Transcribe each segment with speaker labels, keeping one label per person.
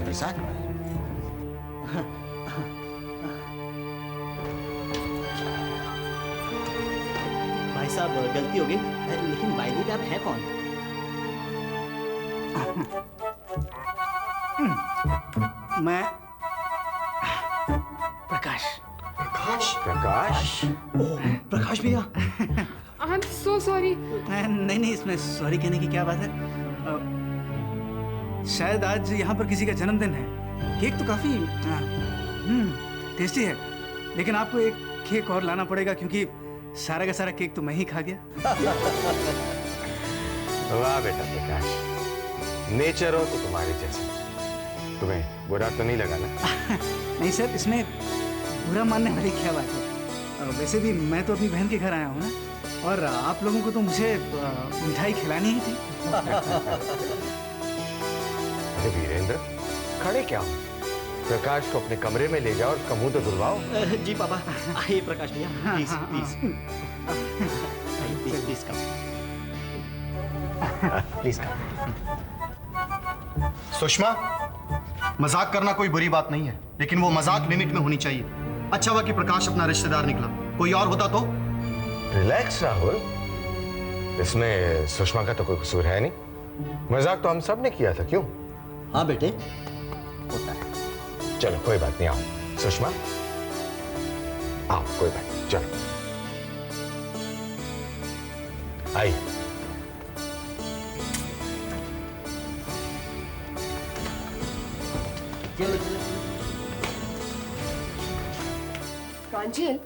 Speaker 1: प्रसाद।
Speaker 2: भाई साहब गलती हो गई, लेकिन बाई द वे आप हैं कौन?
Speaker 3: मैं प्रकाश।
Speaker 1: प्रकाश?
Speaker 2: ओह प्रकाश भैया।
Speaker 4: I am so sorry.
Speaker 3: नहीं, इसमें सॉरी कहने की क्या बात है। शायद आज यहाँ पर किसी का जन्मदिन है। केक तो काफी टेस्टी है, लेकिन आपको एक केक और लाना पड़ेगा क्योंकि सारा का सारा केक तो मैं ही खा गया।
Speaker 1: वाह बेटा प्रकाश, नेचर हो तो तुम्हारे जैसे। तुम्हें बुरा तो नहीं लगा ना?
Speaker 3: नहीं सर, इसमें बुरा मानने वाली क्या बात है। वैसे भी मैं तो अपनी बहन के घर आया हूँ ना, और आप लोगों को तो मुझे मिठाई खिलानी ही थी।
Speaker 1: अरे वीरेंद्र, खड़े क्या हो? प्रकाश को अपने कमरे में ले जाओ और उसका मुंह तो धुलवाओ।
Speaker 2: जी पापा। आइए प्रकाश भैया, please please please please come, please come.
Speaker 5: Sushma, मजाक करना कोई बुरी बात नहीं है, लेकिन वो मजाक लिमिट में होनी चाहिए। अच्छा हुआ कि प्रकाश अपना रिश्तेदार निकला, कोई और होता तो।
Speaker 1: रिलैक्स राहुल, इसमें सुषमा का तो कोई कसूर है नहीं। मजाक तो हम सब ने किया था, क्यों?
Speaker 2: हाँ बेटे, होता है।
Speaker 1: चलो कोई बात नहीं, आओ सुषमा, आओ कोई बात नहीं, चलो आई।
Speaker 4: प्रांजल,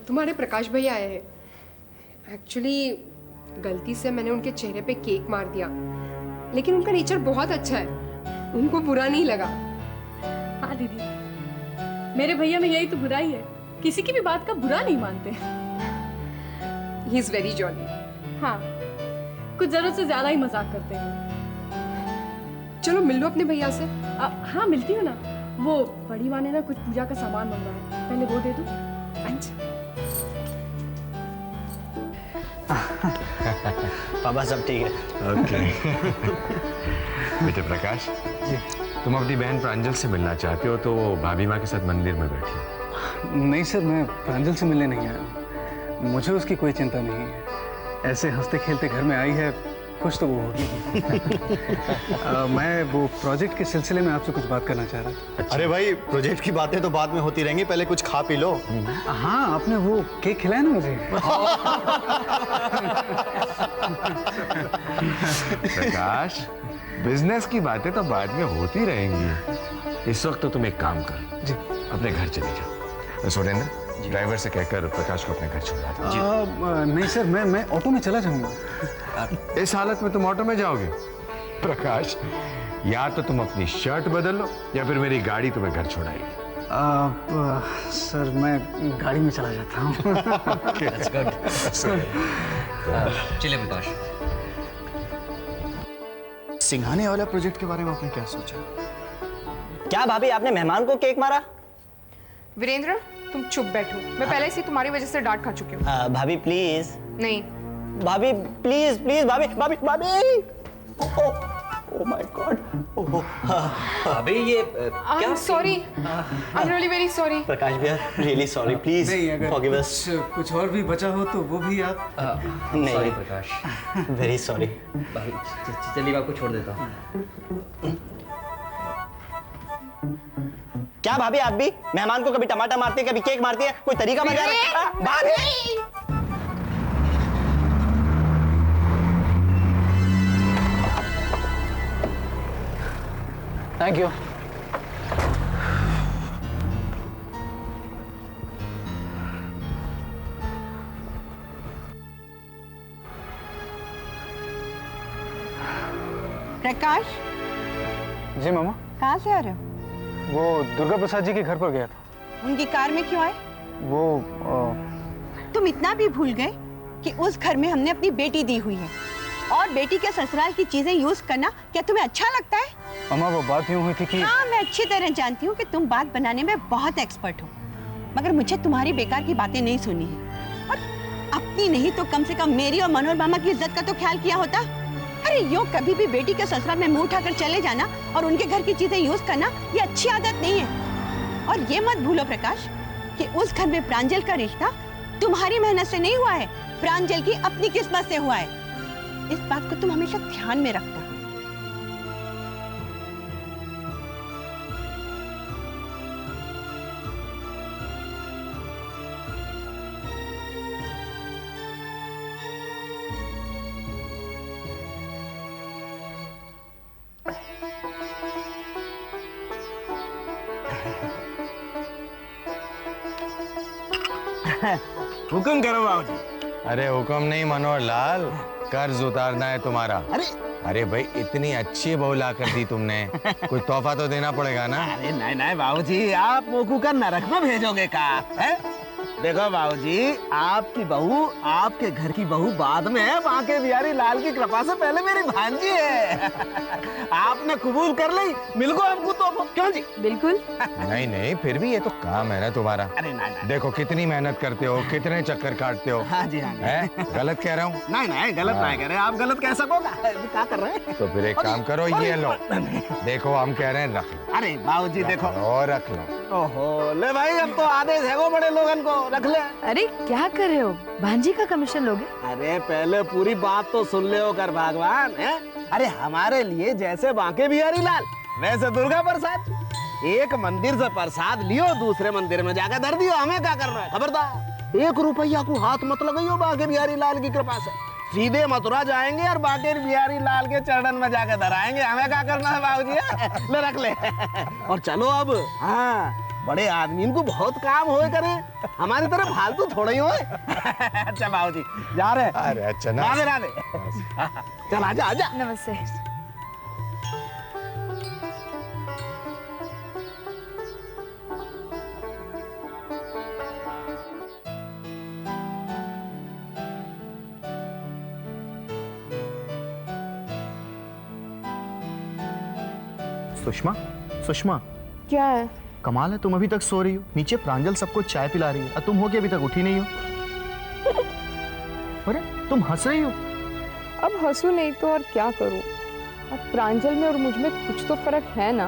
Speaker 4: तुम्हारे प्रकाश भैया आए हैं। एक्चुअली गलती से मैंने उनके चेहरे पे केक मार दिया, लेकिन उनका नेचर बहुत अच्छा है, उनको बुरा नहीं लगा।
Speaker 6: हाँ दीदी, मेरे भैया में यही तो बुराई है, किसी की भी बात का बुरा नहीं मानते।
Speaker 4: He is very jolly.
Speaker 6: हाँ, कुछ जरूरत से ज्यादा ही मजाक करते हैं।
Speaker 4: चलो मिल लो अपने भैया से।
Speaker 6: हाँ मिलती हूँ ना, वो बड़ी माँ ने ना कुछ पूजा का सामान मंगवाया है, पहले वो दे दूँ।
Speaker 4: अच्छा
Speaker 2: पापा सब ठीक है।
Speaker 1: ओके। बेटे प्रकाश जी, तुम अपनी बहन प्रांजल से मिलना चाहते हो तो वो भाभी माँ के साथ मंदिर में बैठी।
Speaker 3: नहीं सर, मैं प्रांजल से मिलने नहीं आया, मुझे उसकी कोई चिंता नहीं है। ऐसे हंसते खेलते घर में आई है, खुश तो वो होगी। मैं वो प्रोजेक्ट के सिलसिले में आपसे कुछ बात करना चाह रहा था।
Speaker 5: अरे भाई, प्रोजेक्ट की बातें तो बाद में होती रहेंगी, पहले कुछ खा पी लो।
Speaker 3: हाँ, आपने वो केक खिलाया ना मुझे।
Speaker 1: प्रकाश, बिजनेस की बातें तो बाद में होती रहेंगी, इस वक्त तो तुम एक काम कर
Speaker 3: जी,
Speaker 1: अपने घर चले जाओ। सुरेंद्र, ड्राइवर से कहकर प्रकाश को अपने घर छोड़ा दो।
Speaker 3: नहीं सर, मैं ऑटो में चला जाऊंगा।
Speaker 1: इस हालत में तुम ऑटो में जाओगे? प्रकाश, या तो तुम अपनी शर्ट बदल लो या फिर मेरी गाड़ी तुम्हें घर छोड़ाएगी।
Speaker 3: सर, मैं गाड़ी में चला जाता हूँ।
Speaker 2: चलिए प्रकाश।
Speaker 5: सिंघाने वाला प्रोजेक्ट के बारे में आपने क्या सोचा?
Speaker 2: क्या भाभी, आपने मेहमान को केक मारा?
Speaker 4: वीरेंद्र, तुम चुप बैठो, मैं पहले से तुम्हारी वजह से डांट खा चुकी हूँ।
Speaker 2: भाभी प्लीज।
Speaker 4: नहीं
Speaker 2: भाभी प्लीज प्लीज, भाभी भाभी भाभी। Oh my god. भाभी ये
Speaker 4: I am sorry, I am really very sorry.
Speaker 2: Prakash भैया, really sorry, please forgive us.
Speaker 3: कुछ और भी बचा हो तो वो भी आप।
Speaker 2: नहीं सॉरी प्रकाश, वेरी सॉरी। भाभी चलिए, आपको छोड़ देता हूँ। क्या भाभी, आप भी मेहमान को कभी टमाटर मारती है, कभी केक मारती है, कोई तरीका मजा है? भाभी
Speaker 3: थैंक यू।
Speaker 7: प्रकाश,
Speaker 3: जी मामा,
Speaker 7: कहाँ से आ रहे हो?
Speaker 3: वो दुर्गा प्रसाद जी के घर पर गया था।
Speaker 7: उनकी कार में क्यों आए?
Speaker 3: वो
Speaker 7: तुम इतना भी भूल गए कि उस घर में हमने अपनी बेटी दी हुई है, और बेटी के ससुराल की चीजें यूज करना क्या तुम्हें अच्छा लगता है?
Speaker 3: मामा, वो बात यूं हुई थी कि
Speaker 7: हाँ, मैं अच्छी तरह जानती हूँ कि तुम बात बनाने में बहुत एक्सपर्ट हो, मगर मुझे तुम्हारी बेकार की बातें नहीं सुनी है। और अपनी नहीं तो कम से कम मेरी और मनोहर मामा की इज्जत का तो ख्याल किया होता। अरे अरे यो कभी भी बेटी के ससुराल में मुंह उठाकर चले जाना और उनके घर की चीजें यूज करना ये अच्छी आदत नहीं है। और ये मत भूलो प्रकाश कि उस घर में प्रांजल का रिश्ता तुम्हारी मेहनत से नहीं हुआ है, प्रांजल की अपनी किस्मत से हुआ है। इस बात को तुम हमेशा ध्यान में रखना।
Speaker 2: हुक्म करो बाबूजी।
Speaker 1: अरे हुक्म नहीं मनोहर लाल, कर्ज उतारना है तुम्हारा।
Speaker 2: अरे
Speaker 1: अरे भाई इतनी अच्छी बहू ला कर दी तुमने, कोई तोहफा तो देना पड़ेगा ना।
Speaker 2: अरे नहीं नहीं बाबूजी, आप मोकू का नरक में भेजोगे का है? देखो बाबूजी, आपकी बहू आपके घर की बहू बाद में है, बांके बिहारी लाल की कृपा से पहले मेरी भांजी है। आपने कबूल कर ली, मिल गो हमको तो क्यों जी?
Speaker 6: बिल्कुल।
Speaker 1: नहीं नहीं, फिर भी ये तो काम है ना तुम्हारा।
Speaker 2: अरे नहीं नहीं
Speaker 1: देखो कितनी मेहनत करते हो, कितने चक्कर काटते हो।
Speaker 2: हाँ जी हाँ जी।
Speaker 1: है गलत कह रहा हूँ?
Speaker 2: नहीं नहीं गलत नहीं कह रहे, आप गलत कह सकोगा, क्या कर रहे हैं?
Speaker 1: तो फिर एक काम करो, ये लो, देखो हम कह रहे हैं रख लो।
Speaker 2: अरे बाबूजी देखो,
Speaker 1: और रख लो।
Speaker 2: ओहो ले भाई, अब तो आदेश है वो बड़े लोगन को, रख ले।
Speaker 6: अरे क्या कर रहे हो, भांजी का कमीशन लोगे?
Speaker 2: अरे पहले पूरी बात तो सुन ले हो कर भगवान है। अरे हमारे लिए जैसे बांके बिहारी लाल वैसे दुर्गा प्रसाद। एक मंदिर से प्रसाद लियो, दूसरे मंदिर में जाकर धर दियो, हमें क्या करना है? खबरदार 1 रुपया को हाथ मत लगाइयो बांके बिहारी लाल की कृपा से। सीधे मथुरा जाएंगे और बांके बिहारी लाल के चरणन में जाकर धराएंगे, हमें क्या करना है बाबूजी? ले रख ले। और चलो अब, हाँ बड़े आदमी इनको बहुत काम होए करे, हमारी तरह फालतू थोड़े ही होए। अच्छा बाबूजी जा रहे?
Speaker 1: अरे अच्छा ना,
Speaker 2: राधे राधे। चल आजा आजा।
Speaker 6: नमस्ते।
Speaker 5: सुषमा, सुषमा,
Speaker 6: क्या है?
Speaker 5: कमाल है, तुम अभी तक सो रही हो। नीचे प्रांजल सबको चाय पिला रही है और तुम हो के अभी तक उठी नहीं हो। अरे तुम हंस रही हो।
Speaker 8: अब हंसू नहीं तो और क्या करूं? अब प्रांजल में और मुझ में कुछ तो फर्क है ना।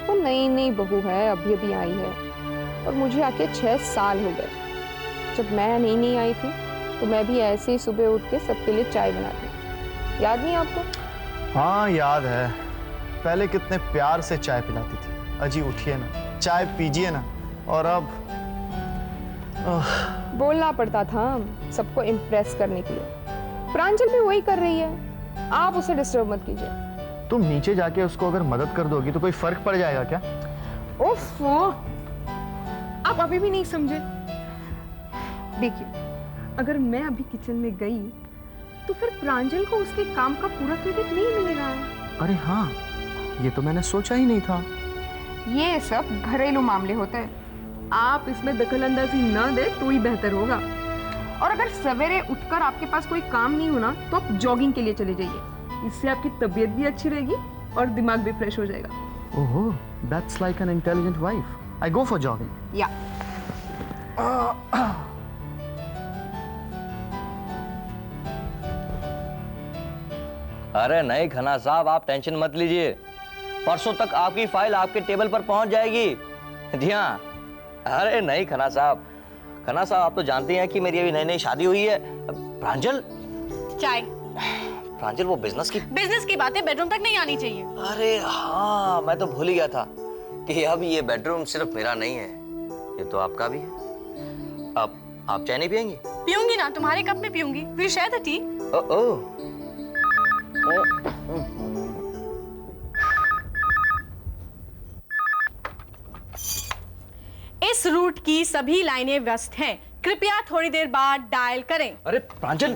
Speaker 8: वो नई नई बहू है, अभी अभी आई है, और मुझे आके 6 साल हो गए। जब मैं नई आई थी तो मैं भी ऐसे ही सुबह उठ के सबके लिए चाय बनाती। याद नहीं आपको?
Speaker 5: हाँ याद है, पहले कितने प्यार से चाय पिलाती थी। अजी उठिए ना, चाय पीजिए ना। और अब
Speaker 8: बोलना पड़ता था सबको इम्प्रेस करने के लिए। प्रांजल भी वही कर रही है, आप उसे डिस्टर्ब मत कीजिए।
Speaker 5: तुम नीचे जाके उसको अगर मदद कर दोगी तो कोई फर्क पड़ जाएगा क्या?
Speaker 8: उफ, आप अभी भी नहीं समझे। देखिए, अगर मैं अभी किचन में गई तो फिर प्रांजल को उसके काम का पूरा क्रेडिट नहीं मिलेगा।
Speaker 5: अरे हाँ, ये तो मैंने सोचा ही नहीं था।
Speaker 8: ये सब घरेलू मामले होते हैं, आप इसमें दखलंदाजी न दे तो ही बेहतर होगा। और अगर सवेरे उठकर आपके पास कोई काम नहीं होना तो आप जॉगिंग के लिए चले जाइए, इससे आपकी तबीयत भी अच्छी रहेगी और दिमाग भी फ्रेश हो जाएगा।
Speaker 5: ओहो, that's like an intelligent wife. I go for jogging.
Speaker 8: या
Speaker 9: अरे नहीं खन्ना साहब, आप टेंशन मत लीजिए, परसों तक आपकी फाइल आपके टेबल पर पहुंच जाएगी। जी हाँ। अरे नहीं खन्ना साहब, आप तो जानते हैं कि मेरी अभी नई नई शादी हुई है। प्रांजल,
Speaker 6: चाय।
Speaker 9: प्रांजल वो बिजनेस की
Speaker 6: बातें बेडरूम तक नहीं आनी चाहिए।
Speaker 9: अरे हाँ, मैं तो भूल ही गया था कि अब ये बेडरूम सिर्फ मेरा नहीं है, ये तो आपका भी है। अब आप चाय नहीं पियेंगी?
Speaker 6: पीऊंगी ना, तुम्हारे कप में पीऊंगी। फिर शायद है टी। इस रूट की सभी लाइनें व्यस्त हैं, कृपया थोड़ी देर बाद डायल करें।
Speaker 9: अरे प्रांजल,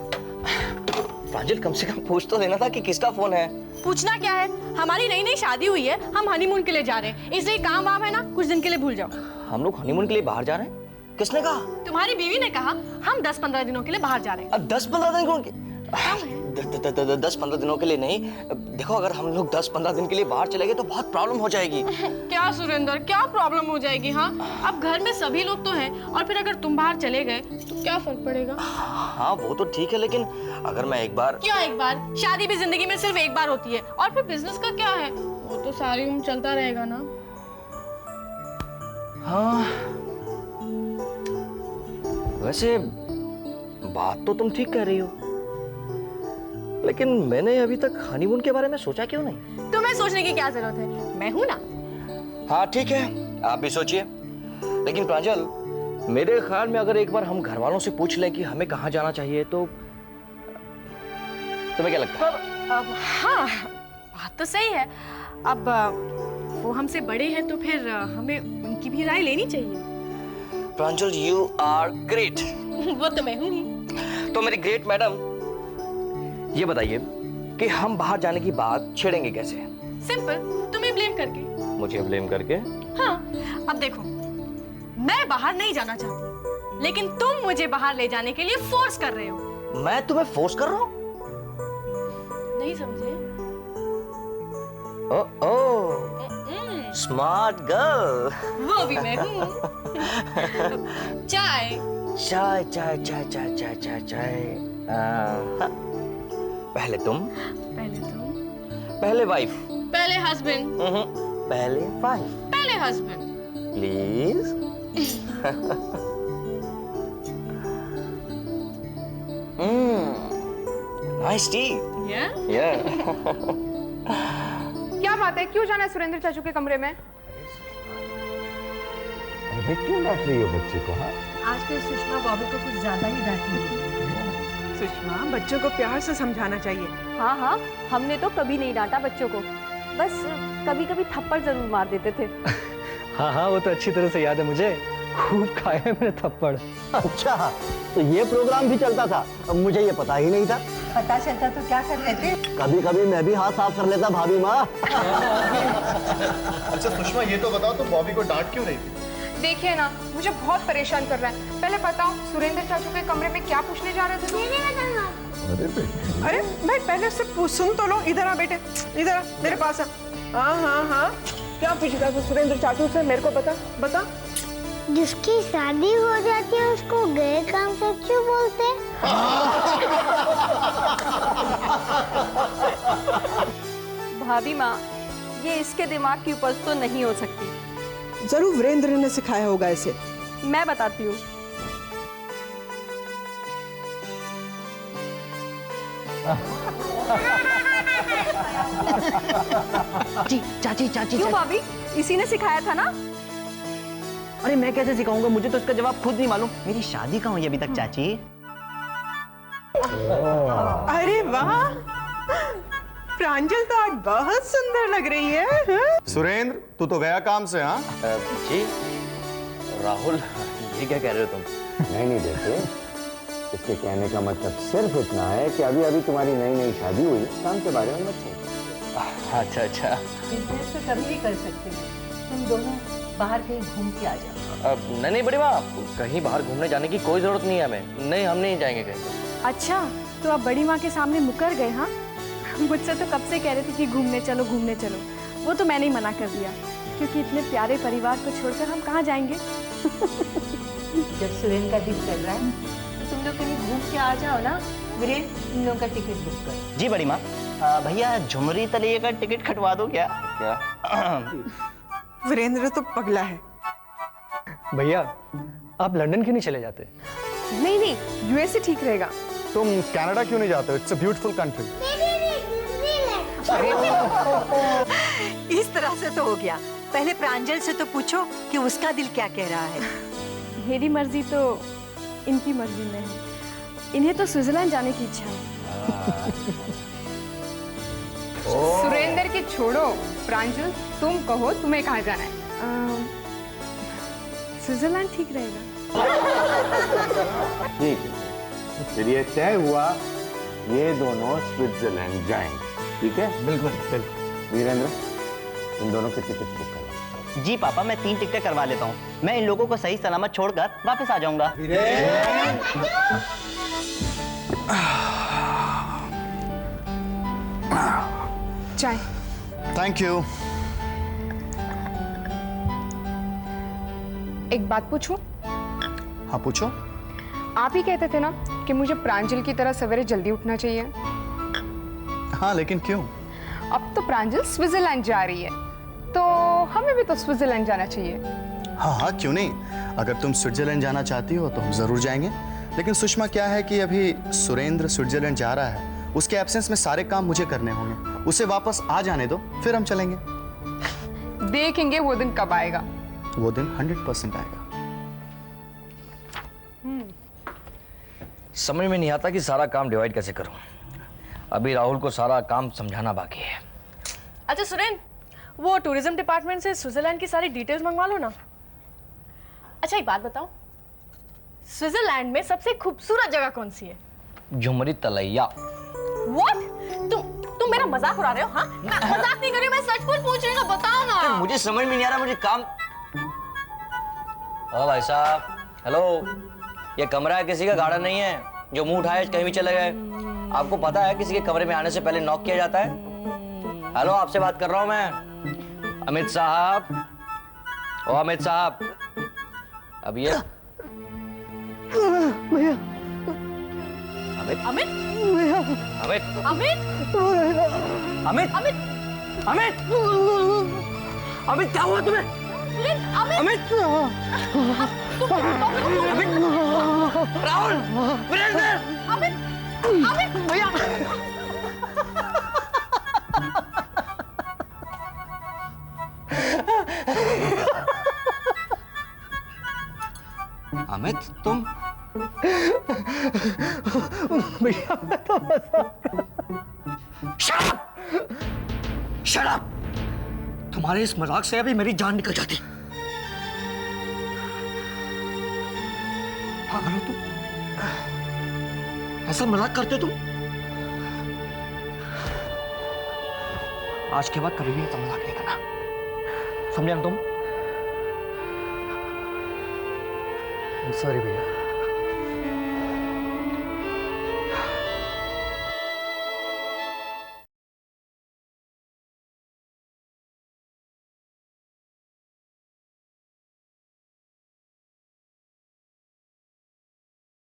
Speaker 9: कम से कम पूछ तो लेना था कि किसका फोन है।
Speaker 6: पूछना क्या है, हमारी नई नई शादी हुई है, हम हनीमून के लिए जा रहे हैं, इसलिए काम वाम है ना, कुछ दिन के लिए भूल जाओ।
Speaker 9: हम लोग हनीमून के लिए बाहर जा रहे हैं? किसने कहा?
Speaker 6: तुम्हारी बीवी ने कहा। हम 10-15 दिनों के लिए बाहर जा रहे हैं।
Speaker 9: अब 10-15 दिन कौन? 10-15 दिनों के लिए नहीं। देखो अगर हम लोग 10-15 दिन के लिए बाहर चले गए तो बहुत प्रॉब्लम हो जाएगी।
Speaker 6: क्या सुरेंद्र, क्या प्रॉब्लम हो जाएगी? हाँ, अब घर में सभी लोग तो हैं, और फिर अगर तुम बाहर चले गए तो क्या फर्क पड़ेगा?
Speaker 9: हाँ वो तो ठीक है, लेकिन अगर मैं एक बार।
Speaker 6: क्या एक बार? शादी भी जिंदगी में सिर्फ एक बार होती है, और फिर बिजनेस का क्या है, वो तो सारी उम्र चलता रहेगा ना।
Speaker 9: हाँ वैसे बात तो तुम ठीक कह रही हो, लेकिन मैंने अभी तक हनीमून के बारे में सोचा क्यों नहीं?
Speaker 6: तुम्हें सोचने की क्या जरूरत है, मैं हूं ना।
Speaker 9: हाँ ठीक है, आप भी सोचिए, लेकिन प्रांजल मेरे ख्याल में अगर एक बार हम घर वालों से पूछ लें कि हमें कहाँ जाना चाहिए तो तुम्हें क्या लगता है?
Speaker 6: अब हाँ, बात तो सही है। अब वो हमसे बड़े हैं तो फिर हमें उनकी भी राय लेनी चाहिए।
Speaker 9: प्रांजल यू आर ग्रेट।
Speaker 6: वो तो मैं हूं ही।
Speaker 9: तो मेरी ग्रेट मैडम, ये बताइए कि हम बाहर जाने की बात छेड़ेंगे कैसे?
Speaker 6: सिंपल, तुम्हें ब्लेम करके।
Speaker 9: मुझे ब्लेम करके?
Speaker 6: हाँ, अब देखो, मैं बाहर नहीं जाना चाहती, लेकिन तुम मुझे बाहर ले जाने के लिए फोर्स कर रहे हो।
Speaker 9: मैं तुम्हें फोर्स कर रहा हूँ?
Speaker 6: नहीं समझे?
Speaker 9: Smart girl.
Speaker 6: वो भी मैं हूँ। चाय
Speaker 9: चाय चाय चाय चाय चाय चाय चाय। पहले तुम, पहले वाइफ,
Speaker 6: पहले हस्बैंड,
Speaker 9: पहले वाइफ,
Speaker 6: पहले हस्बैंड,
Speaker 9: प्लीज। Nice T. या
Speaker 8: क्या बात है, क्यों जाना है सुरेंद्र चाचू के कमरे में?
Speaker 1: अरे क्यों डांट रही हो बच्चे को? हाँ
Speaker 10: आजकल सुषमा बॉबी को कुछ ज्यादा ही डांट रही है। सुषमा, बच्चों को प्यार से समझाना चाहिए।
Speaker 8: हाँ हाँ, हमने तो कभी नहीं डांटा बच्चों को, बस कभी कभी थप्पड़ जरूर मार देते थे।
Speaker 3: हाँ हाँ, वो तो अच्छी तरह से याद है मुझे, खूब खाए हैं मैंने थप्पड़।
Speaker 2: अच्छा, तो ये प्रोग्राम भी चलता था, अब मुझे ये पता ही नहीं था।
Speaker 10: पता चलता तो क्या कर लेते?
Speaker 2: कभी कभी मैं भी हाथ साफ कर लेता भाभी माँ।
Speaker 5: अच्छा सुषमा, ये तो बताओ तो बॉबी को डांट क्यों रही थी?
Speaker 8: देखिए ना, मुझे बहुत परेशान कर रहा है। पहले बताओ, सुरेंद्र चाचू के कमरे में क्या पूछने जा रहे थे तुम?
Speaker 10: अरे मैं पहले से सुन तो लो। इधर आ बेटे, इधर आ, मेरे पास आ। हाँ हाँ हाँ, क्या पूछेगा तो सुरेंद्र चाचू से, मेरे को बता बता।
Speaker 11: जिसकी शादी हो जाती है उसको गैर काम से क्यों बोलते?
Speaker 8: भाभी माँ, ये इसके दिमाग की उपज तो नहीं हो सकती।
Speaker 10: जरूर वीरेंद्र ने सिखाया होगा इसे।
Speaker 8: मैं बताती हूँ।
Speaker 2: चाची चाची
Speaker 8: क्यों भाभी, इसी ने सिखाया था ना?
Speaker 2: अरे मैं कैसे सिखाऊंगा, मुझे तो इसका जवाब खुद नहीं मालूम। मेरी शादी कहाँ हुई अभी तक चाची?
Speaker 10: अरे वाह, प्रांजल तो आज बहुत सुंदर लग रही है।
Speaker 5: सुरेंद्र, तू तो गया काम से? हाँ
Speaker 9: जी राहुल, ये क्या कह रहे हो तुम?
Speaker 1: नहीं देखे, इसके कहने का मतलब सिर्फ इतना है कि अभी अभी तुम्हारी नई नई शादी हुई, काम के बारे में मत सोचो।
Speaker 9: अच्छा अच्छा,
Speaker 10: बिजनेस तो कभी भी कर सकते हैं, तुम दोनों बाहर कहीं घूम के आ जाओ।
Speaker 9: नहीं बड़ी माँ, कहीं बाहर घूमने जाने की कोई जरूरत नहीं है हमें। नहीं, हम नहीं जाएंगे कहीं।
Speaker 6: अच्छा, तो आप बड़ी माँ के सामने मुकर गए? हाँ, मुझसे तो कब से कह रहे थे कि घूमने चलो घूमने चलो। वो तो मैंने ही मना कर दिया, क्योंकि इतने प्यारे परिवार को छोड़कर हम कहाँ जाएंगे।
Speaker 10: जब सुरेंद्र का दिल कर रहा है तो तुम लोग कहीं घूम के आ जाओ ना। वीरेंद्र, इन लोगों का टिकट बुक कर।
Speaker 2: जी बड़ी माँ। भैया झुमरी तलिए का टिकट कटवा दो क्या?
Speaker 10: वीरेंद्र तो पगला है।
Speaker 3: भैया, आप लंदन क्यों नहीं चले जाते?
Speaker 8: नहीं नहीं, यूएसए ठीक रहेगा।
Speaker 5: तुम कनाडा क्यों नहीं जाते? It's a beautiful country.
Speaker 10: इस तरह से तो हो गया, पहले प्रांजल से तो पूछो कि उसका दिल क्या कह रहा है।
Speaker 6: मेरी मर्जी तो इनकी मर्जी में है। इन्हें तो स्विट्जरलैंड जाने की इच्छा है।
Speaker 8: सुरेंद्र की छोड़ो, प्रांजल तुम कहो, तुम्हें कहाँ जाना है?
Speaker 6: स्विट्जरलैंड ठीक रहेगा।
Speaker 1: ठीक है, फिर ये तय हुआ, ये दोनों स्विट्जरलैंड जाएंगे। ठीक है? बिल्कुल बिल्कुल। वीरेंद्र, इन दोनों की टिकट बुक कर।
Speaker 2: जी पापा, मैं 3 टिकटें करवा लेता हूँ। मैं इन लोगों को सही सलामत छोड़कर वापस आ जाऊंगा।
Speaker 8: चाय।
Speaker 5: Thank you.
Speaker 8: एक बात पूछूं?
Speaker 5: हाँ पूछो।
Speaker 8: आप ही कहते थे ना कि मुझे प्रांजल की तरह सवेरे जल्दी उठना चाहिए।
Speaker 5: हाँ लेकिन क्यों?
Speaker 8: अब तो प्रांजल स्विट्जरलैंड जा रही है, तो हमें भी तो स्विट्जरलैंड जाना चाहिए।
Speaker 5: हाँ हाँ क्यों नहीं, अगर तुम स्विट्जरलैंड जाना चाहती हो तो हम जरूर जाएंगे। लेकिन सुषमा क्या है कि अभी सुरेंद्र स्विट्जरलैंड जा रहा है, उसके एब्सेंस में सारे काम मुझे करने होंगे। उसे वापस आ जाने दो, फिर हम चलेंगे।
Speaker 8: देखेंगे वो दिन कब आएगा।
Speaker 5: वो दिन 100% आएगा।
Speaker 9: समझ में नहीं आता कि सारा काम डिवाइड कैसे करूं। अभी राहुल को सारा काम समझाना बाकी है।
Speaker 6: अच्छा सुरेंद्र, वो टूरिज्म डिपार्टमेंट से स्विट्जरलैंड की सारी डिटेल्स मंगवा लो ना। अच्छा एक बात बताओ, स्विट्जरलैंड में सबसे खूबसूरत जगह कौन सी है?
Speaker 9: झुमरी तलैया।
Speaker 6: What? तुम मेरा मजाक उड़ा रहे हो? हाँ, मैं मजाक नहीं कर रही हूँ, मैं सचमुच पूछ रही हूँ, बताओ ना।
Speaker 9: मुझे समझ में नहीं आ रहा, मुझे काम। ओ भाई साहब, हेलो, ये कमरा है, किसी का गार्डन नहीं है जो मुंह उठाए कहीं भी चले गए। आपको पता है किसी के कमरे में आने से पहले नॉक किया जाता है? हेलो, आपसे बात कर रहा हूं मैं। अमित साहब, ओ अमित साहब, अब ये
Speaker 10: भैया।
Speaker 9: अमित
Speaker 6: अमित
Speaker 9: अमित
Speaker 6: अमित
Speaker 9: अमित
Speaker 6: अमित
Speaker 9: अमित अमित क्या हुआ तुम्हें?
Speaker 6: अमित
Speaker 9: अमित अमित राहुल वीरेंद्र
Speaker 6: अमित अमित
Speaker 10: भैया।
Speaker 9: अमित तुम
Speaker 10: भैया मैं तो
Speaker 9: शट अप! तुम्हारे इस मजाक से अभी मेरी जान निकल जाती। पागल हो तुम? ऐसा मजाक करते तुम? आज के बाद कभी भी ऐसा मजाक नहीं करना, समझे ना तुम? सॉरी भैया।